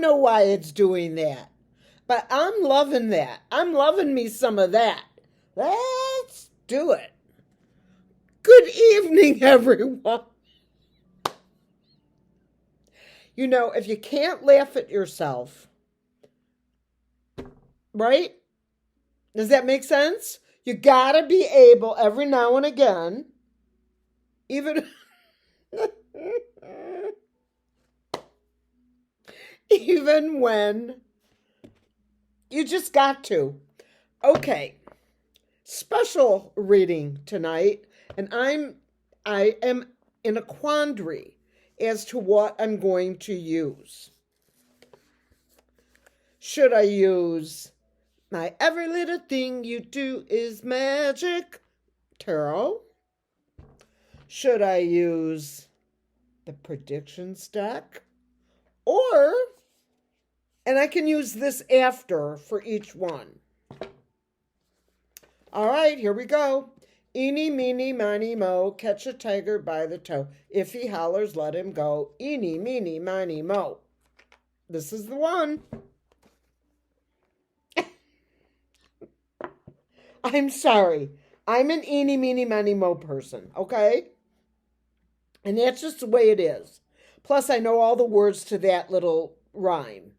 know why it's doing that. But I'm loving that. I'm loving me some of that. Let's do it. Good evening, everyone. You know, if you can't laugh at yourself, right? Does that make sense? You gotta be able every now and again, even even when you just got to. Okay. Special reading tonight, and I am in a quandary as to what I'm going to use. Should I use my Every Little Thing You Do Is Magic tarot? Should I use the predictions deck? Or, and I can use this after for each one. All right, here we go. Eeny, meeny, miny, mo, catch a tiger by the toe. If he hollers, let him go. Eeny, meeny, miny, mo. This is the one. I'm sorry. I'm an eeny, meeny, miny, mo person, okay? And that's just the way it is. Plus, I know all the words to that little rhyme.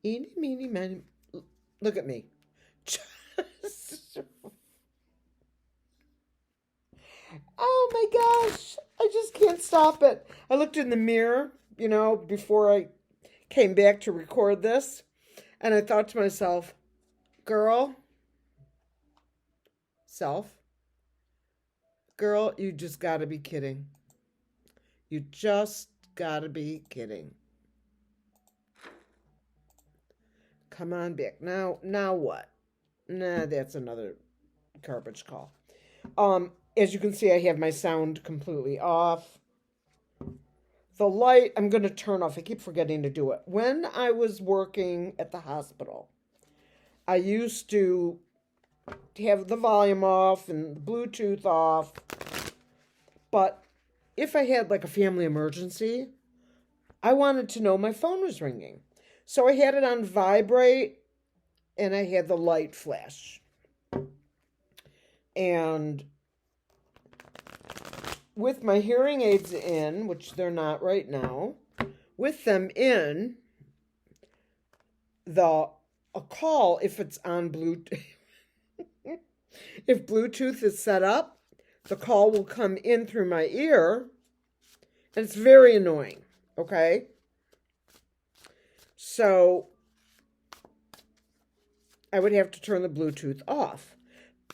Eeny, meeny, miny. Look at me. Oh my gosh, I just can't stop it. I looked in the mirror, before I came back to record this, and I thought to myself, girl, you just gotta be kidding. You just gotta be kidding. Come on back. Now what? Nah, that's another garbage call. As you can see, I have my sound completely off. The light, I'm going to turn off. I keep forgetting to do it. When I was working at the hospital, I used to have the volume off and the Bluetooth off. But if I had like a family emergency, I wanted to know my phone was ringing. So I had it on vibrate and I had the light flash. And with my hearing aids in, which they're not right now, with them in, a call, if it's on Bluetooth, if Bluetooth is set up, the call will come in through my ear, and it's very annoying, okay? So I would have to turn the Bluetooth off,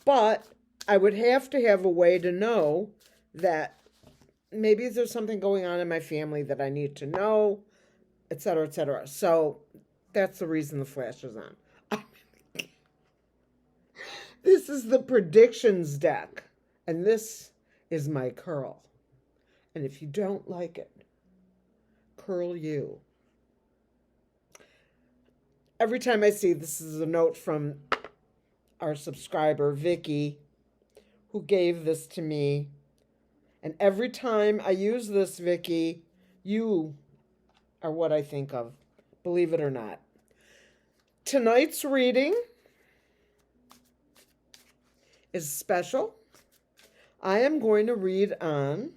but I would have to have a way to know that maybe there's something going on in my family that I need to know, et cetera, et cetera. So that's the reason the flash is on. This is the predictions deck, and this is my curl. And if you don't like it, curl you. Every time I see this is a note from our subscriber, Vicky, who gave this to me. And every time I use this, Vicky, you are what I think of, believe it or not. Tonight's reading is special. I am going to read on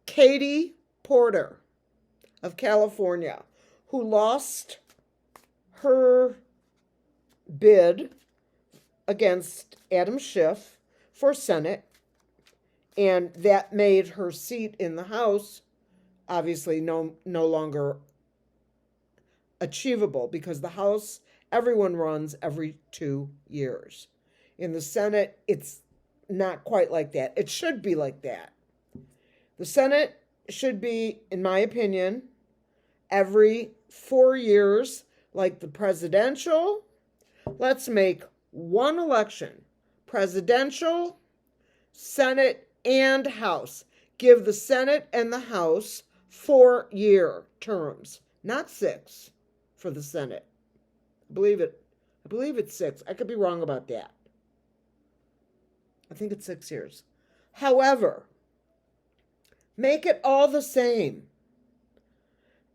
Katie Porter of California, who lost her bid against Adam Schiff for Senate. And that made her seat in the House obviously no longer achievable, because the House, everyone runs every 2 years. In the Senate, it's not quite like that. It should be like that. The Senate should be, in my opinion, every 4 years, like the presidential. Let's make one election, presidential, Senate, and House. Give the Senate and the House 4-year terms, not 6 for the Senate. I believe it's 6. I could be wrong about that. I think it's 6 years. However, make it all the same.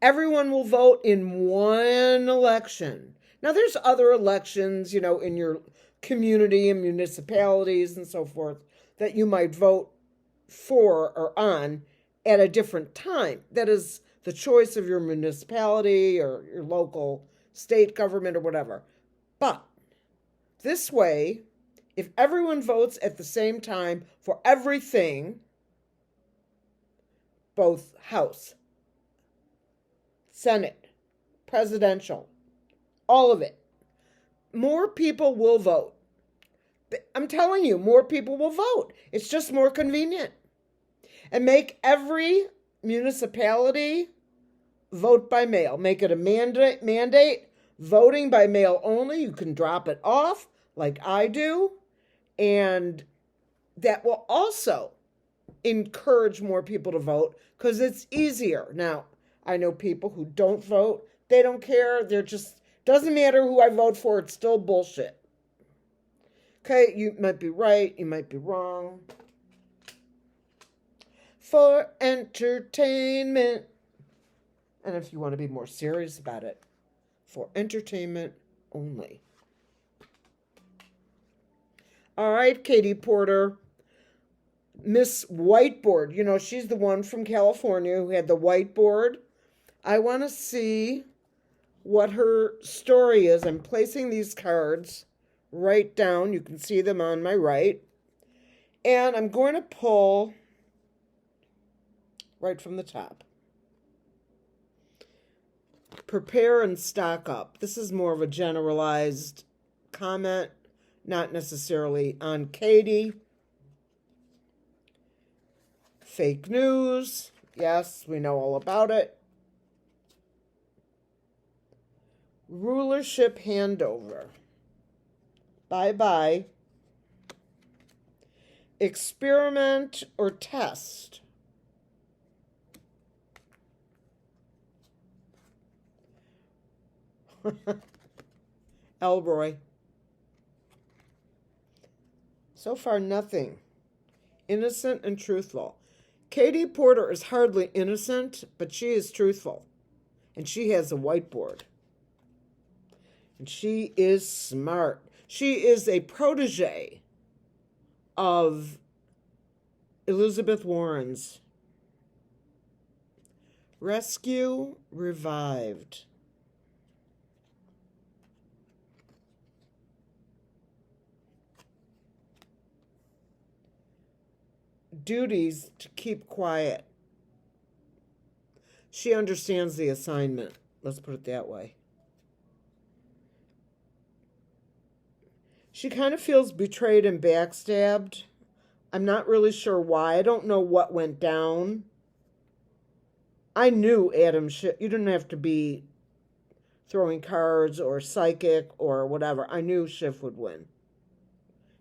Everyone will vote in one election. Now, there's other elections, in your community and municipalities and so forth that you might vote for or on at a different time. That is the choice of your municipality or your local state government or whatever. But this way, if everyone votes at the same time for everything, both House, Senate, presidential, all of it, more people will vote. I'm telling you, more people will vote. It's just more convenient. And make every municipality vote by mail. Make it a mandate, voting by mail only. You can drop it off like I do. And that will also encourage more people to vote because it's easier. Now, I know people who don't vote. They don't care. They're just, doesn't matter who I vote for. It's still bullshit. Okay, you might be right. You might be wrong. For entertainment. And if you want to be more serious about it, for entertainment only. All right, Katie Porter. Miss Whiteboard. She's the one from California who had the whiteboard. I want to see what her story is. I'm placing these cards right down. You can see them on my right. And I'm going to pull right from the top. Prepare and stock up. This is more of a generalized comment, not necessarily on Katie. Fake news. Yes, we know all about it. Rulership handover. Bye-bye. Experiment or test. Elroy. So far, nothing. Innocent and truthful. Katie Porter is hardly innocent, but she is truthful. And she has a whiteboard. And she is smart. She is a protege of Elizabeth Warren's. Rescue revived. Duties to keep quiet. She understands the assignment. Let's put it that way. She kind of feels betrayed and backstabbed. I'm not really sure why. I don't know what went down. I knew Adam Schiff. You didn't have to be throwing cards or psychic or whatever. I knew Schiff would win.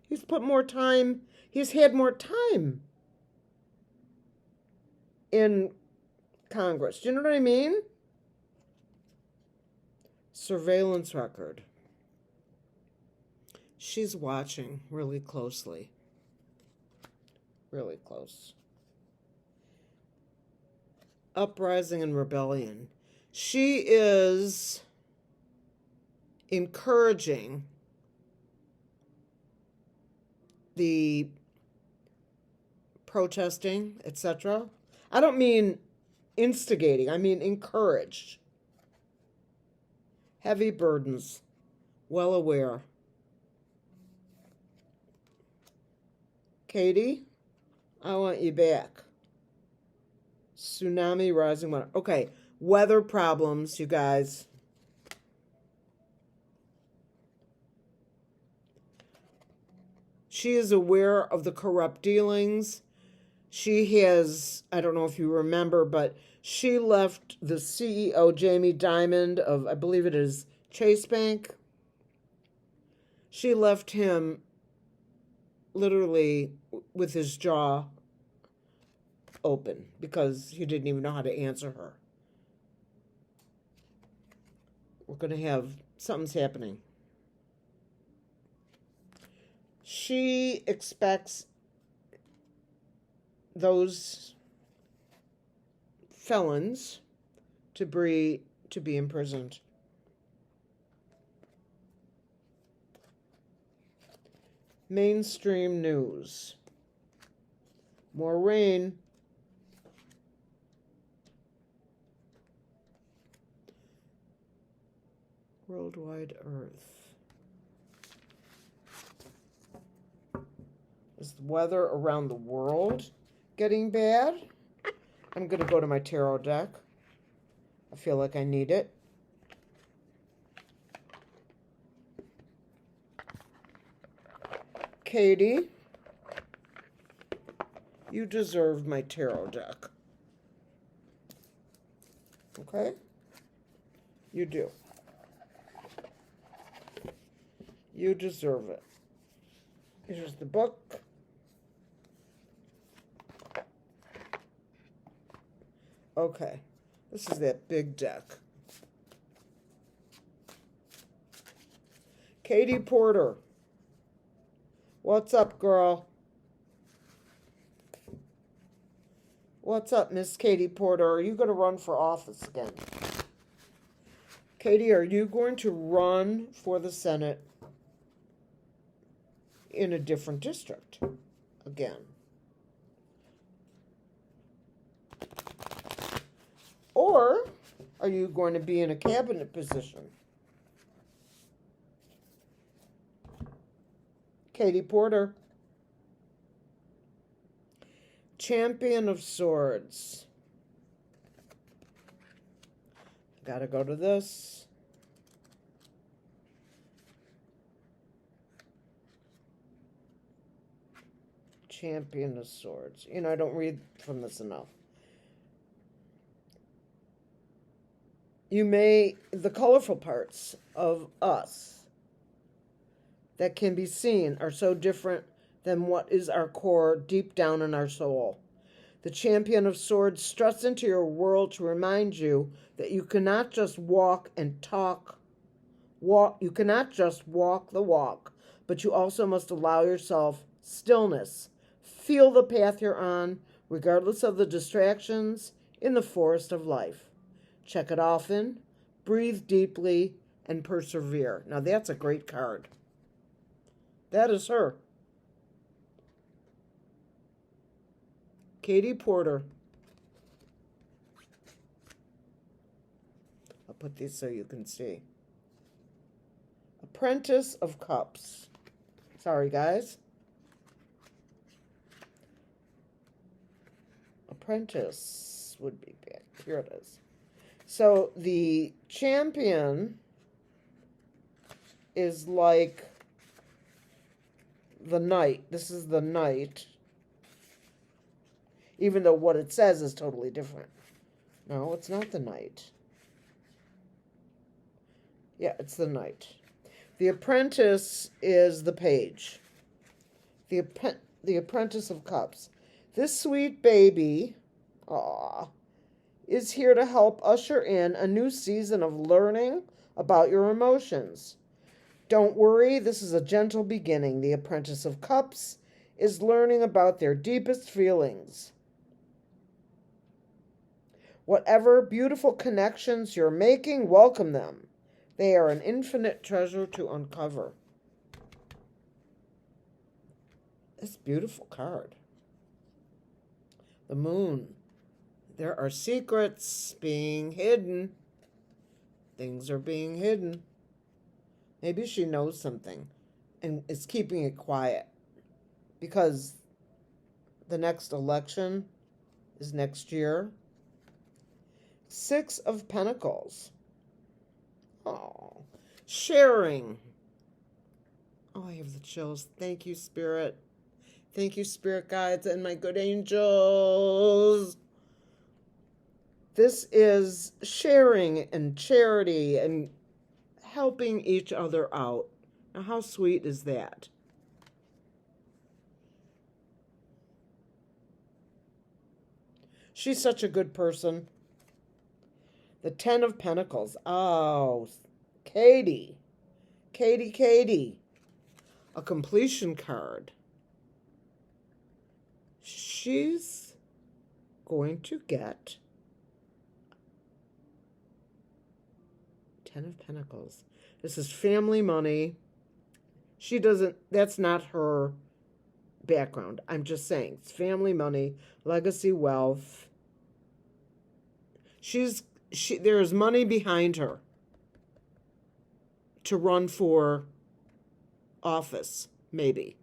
He's put more time. He's had more time in Congress. Do you know what I mean? Surveillance record. She's watching really closely. Really close. Uprising and rebellion. She is encouraging the protesting, etc. I don't mean instigating. I mean encouraged. Heavy burdens. Well aware. Katie, I want you back. Tsunami, rising water. Okay, weather problems, you guys. She is aware of the corrupt dealings. She has, I don't know if you remember, but she left the CEO, Jamie Dimon, of, I believe it is Chase Bank. She left him literally with his jaw open because he didn't even know how to answer her. We're going to have, something's happening. She expects those felons to be imprisoned. Mainstream news. More rain. Worldwide Earth. Is the weather around the world getting bad? I'm going to go to my tarot deck. I feel like I need it. Katie, you deserve my tarot deck. Okay? You do. You deserve it. Here's the book. Okay. This is that big deck. Katie Porter. What's up, girl? What's up, Miss Katie Porter? Are you going to run for office again? Katie, are you going to run for the Senate in a different district again? Or are you going to be in a cabinet position? Katie Porter. Champion of Swords. Gotta go to this. Champion of Swords. You know, I don't read from this enough. The colorful parts of us that can be seen are so different than what is our core deep down in our soul. The Champion of Swords struts into your world to remind you that you cannot just walk and talk. You cannot just walk the walk, but you also must allow yourself stillness. Feel the path you're on, regardless of the distractions in the forest of life. Check it often, breathe deeply, and persevere. Now that's a great card. That is her. Katie Porter. I'll put these so you can see. Apprentice of Cups. Sorry, guys. Apprentice would be back. Here it is. So the champion is like the knight. This is the knight. Even though what it says is totally different. No, it's not the knight. Yeah, it's the knight. The apprentice is the page. The apprentice of cups. This sweet baby, is here to help usher in a new season of learning about your emotions. Don't worry, this is a gentle beginning. The apprentice of cups is learning about their deepest feelings. Whatever beautiful connections you're making, welcome them. They are an infinite treasure to uncover. This beautiful card. The moon. There are secrets being hidden. Things are being hidden. Maybe she knows something and is keeping it quiet because the next election is next year. 6 of Pentacles. Oh, sharing. Oh, I have the chills. Thank you, Spirit. Thank you, Spirit guides and my good angels. This is sharing and charity and helping each other out. Now, how sweet is that? She's such a good person. The 10 of Pentacles. Oh, Katie. Katie. A completion card. She's going to get Ten of Pentacles. This is family money. She doesn't, that's not her background. I'm just saying, it's family money, legacy wealth. There is money behind her to run for office, maybe.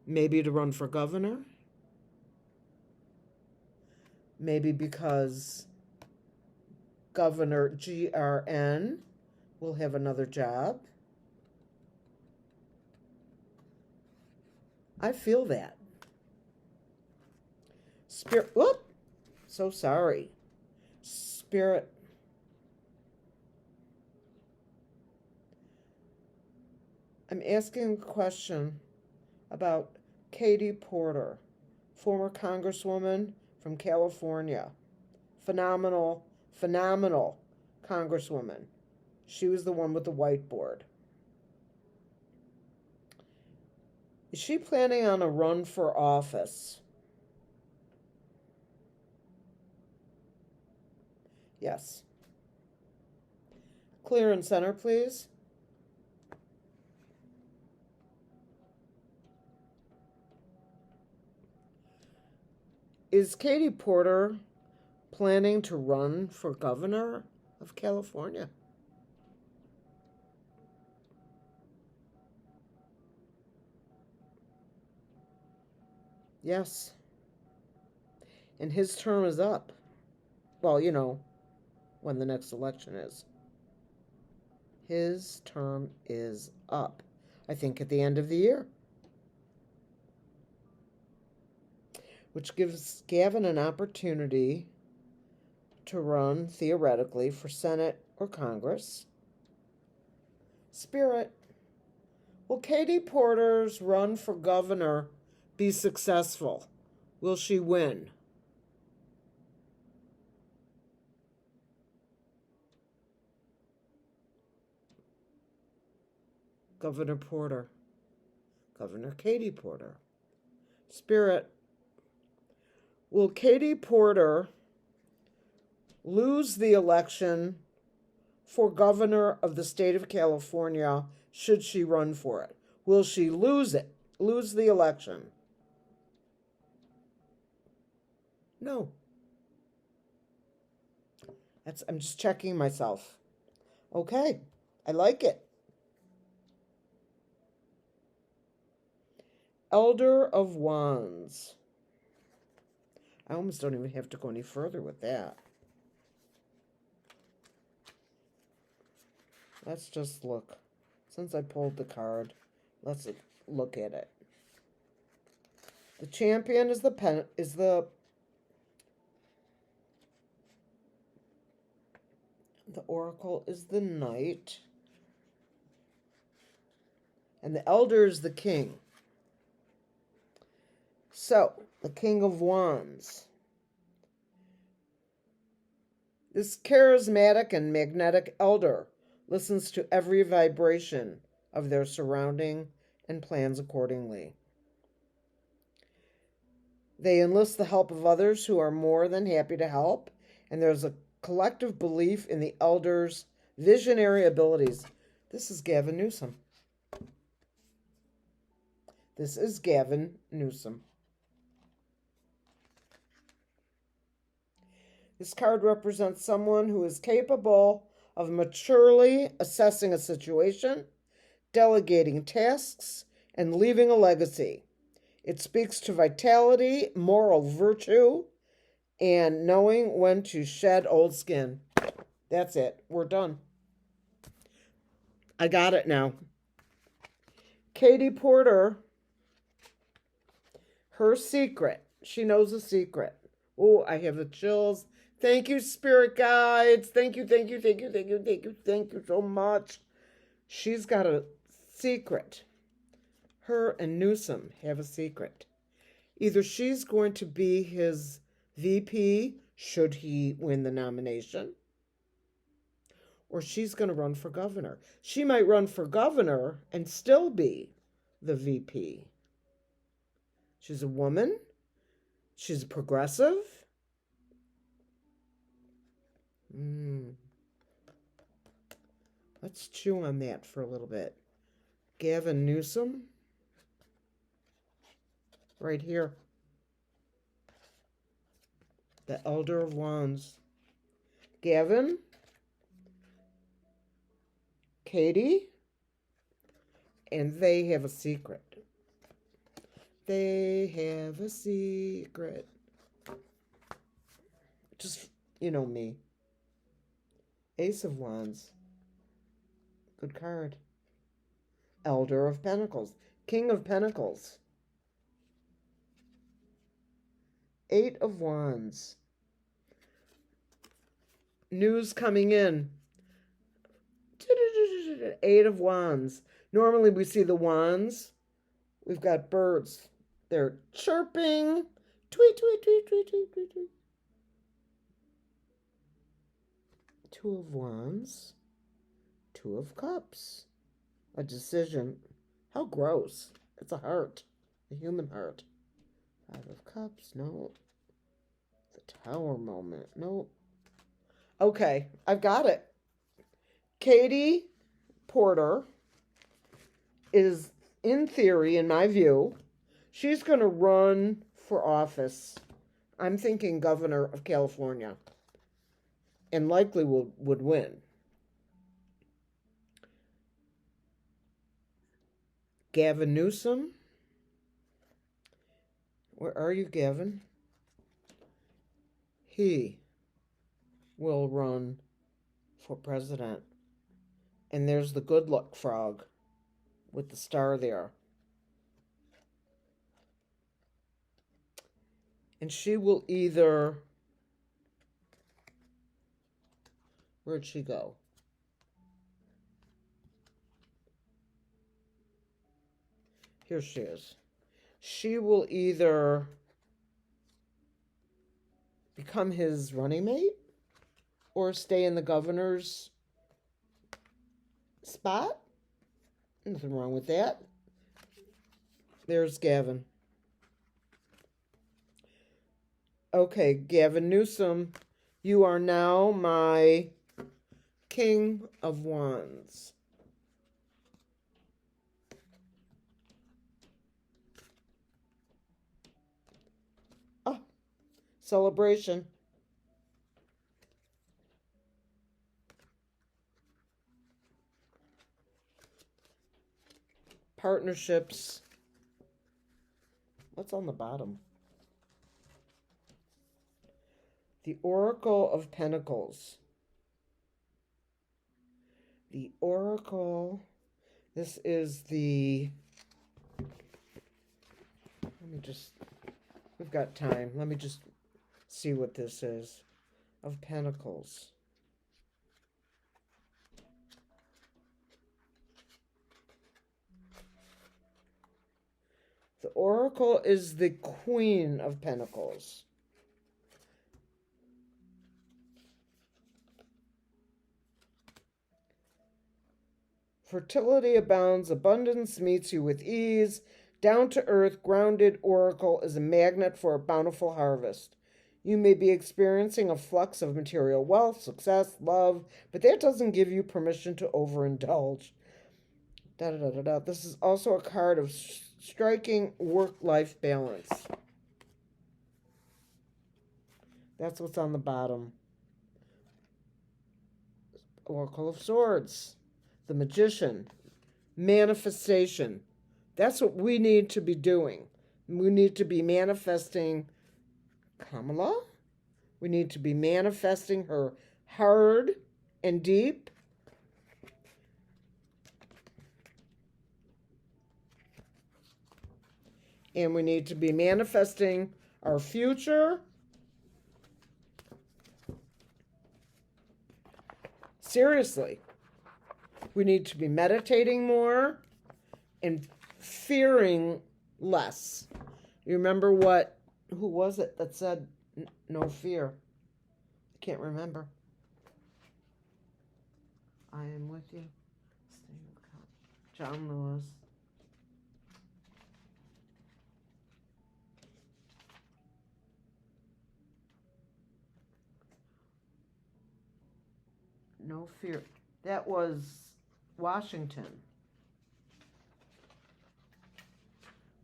Maybe to run for governor. Maybe because Governor GRN will have another job. I feel that. Spirit, whoop, so sorry. Spirit, I'm asking a question about Katie Porter, former Congresswoman from California. Phenomenal Congresswoman. She was the one with the whiteboard. Is she planning on a run for office? Yes. Clear and center, please. Is Katie Porter planning to run for governor of California? Yes. And his term is up. Well, you know, when the next election is. His term is up. I think at the end of the year. Which gives Gavin an opportunity to run, theoretically, for Senate or Congress. Spirit, will Katie Porter's run for governor be successful? Will she win? Governor Porter. Governor Katie Porter. Spirit, will Katie Porter lose the election for governor of the state of California should she run for it? Will she lose it? Lose the election? No. I'm just checking myself. Okay, I like it. Elder of Wands. I almost don't even have to go any further with that. Let's just look. Since I pulled the card, let's look at it. The Champion is the Oracle is the Knight. And the Elder is the King. So, the King of Wands. This charismatic and magnetic elder listens to every vibration of their surrounding and plans accordingly. They enlist the help of others who are more than happy to help, and there's a collective belief in the elder's visionary abilities. This is Gavin Newsom. This is Gavin Newsom. This card represents someone who is capable of maturely assessing a situation, delegating tasks, and leaving a legacy. It speaks to vitality, moral virtue, and knowing when to shed old skin. That's it. We're done. I got it now. Katie Porter, her secret. She knows a secret. Oh, I have the chills. Thank you, spirit guides. Thank you so much. She's got a secret. Her and Newsom have a secret. Either she's going to be his VP, should he win the nomination, or she's going to run for governor. She might run for governor and still be the VP. She's a woman. She's a progressive. Mm. Let's chew on that for a little bit. Gavin Newsom. Right here. The Elder of Wands. Gavin. Katie. And they have a secret. They have a secret. Just, you know me. Ace of Wands. Good card. Elder of Pentacles. King of Pentacles. Eight of Wands. News coming in. Eight of Wands. Normally we see the wands. We've got birds. They're chirping. Tweet, tweet, tweet, tweet, tweet, tweet, tweet. Two of Wands. Two of Cups. A decision. How gross. It's a heart. A human heart. Five of Cups. No. The Tower moment. No. Okay. I've got it. Katie Porter is, in theory, in my view, she's going to run for office. I'm thinking governor of California. And likely would win. Gavin Newsom. Where are you, Gavin? He will run for president. And there's the good luck frog with the star there. And she will either... Where'd she go? Here she is. She will either become his running mate or stay in the governor's spot. Nothing wrong with that. There's Gavin. Okay, Gavin Newsom, you are now my King of Wands. Oh, celebration. Partnerships. What's on the bottom? The Oracle of Pentacles. The Oracle. This is the... Let me just... We've got time. Let me just see what this is. Of Pentacles. The Oracle is the Queen of Pentacles. Fertility abounds, abundance meets you with ease. Down-to-earth, grounded Oracle is a magnet for a bountiful harvest. You may be experiencing a flux of material wealth, success, love, but that doesn't give you permission to overindulge. This is also a card of striking work-life balance. That's what's on the bottom. Oracle of Swords. The Magician. Manifestation. That's what we need to be doing. We need to be manifesting Kamala. We need to be manifesting her hard and deep. And we need to be manifesting our future. Seriously. We need to be meditating more and fearing less. You remember who was it that said no fear? I can't remember. I am with you. Stay with God. John Lewis. No fear. That was Washington.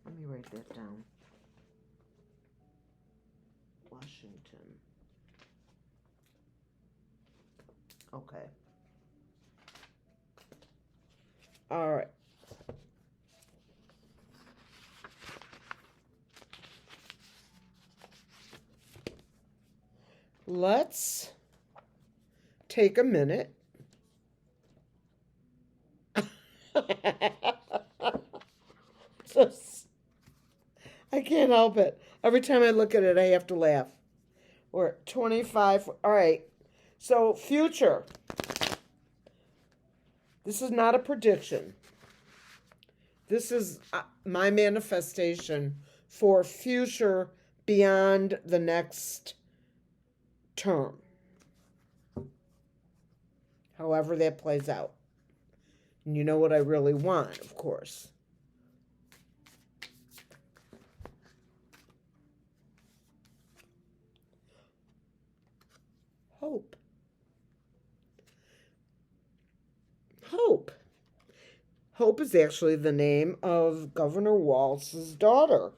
Let me write that down. Washington. Okay. All right. Let's take a minute. I can't help it. Every time I look at it, I have to laugh. We're at 25. All right. So, future. This is not a prediction. This is my manifestation for future beyond the next term. However that plays out. And you know what I really want, of course. Hope. Hope. Hope is actually the name of Governor Walz's daughter.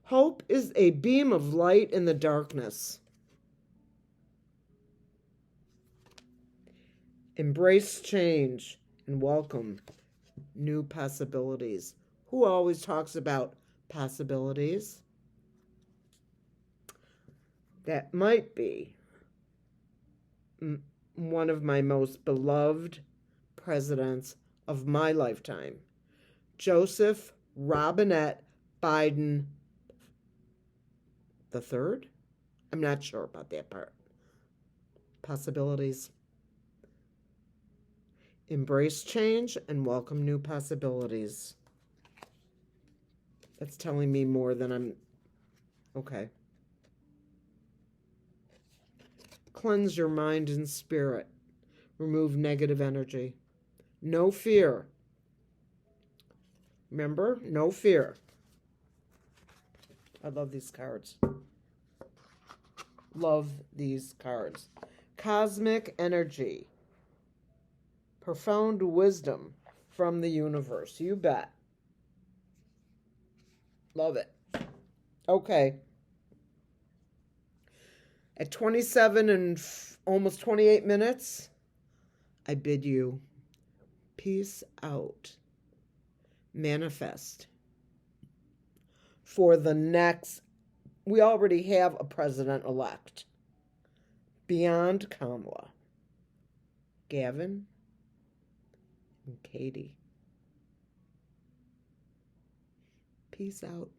Hope is a beam of light in the darkness. Embrace change and welcome new possibilities. Who always talks about possibilities? That might be one of my most beloved presidents of my lifetime, Joseph Robinette Biden the third? I'm not sure about that part. Possibilities. Embrace change and welcome new possibilities. That's telling me more than I'm... Okay. Cleanse your mind and spirit. Remove negative energy. No fear. Remember? No fear. I love these cards. Love these cards. Cosmic energy. Profound wisdom from the universe. You bet. Love it. Okay. At 27 and almost 28 minutes, I bid you peace out. Manifest. For the next, we already have a president-elect. Beyond Kamala. Gavin and Katie. Peace out.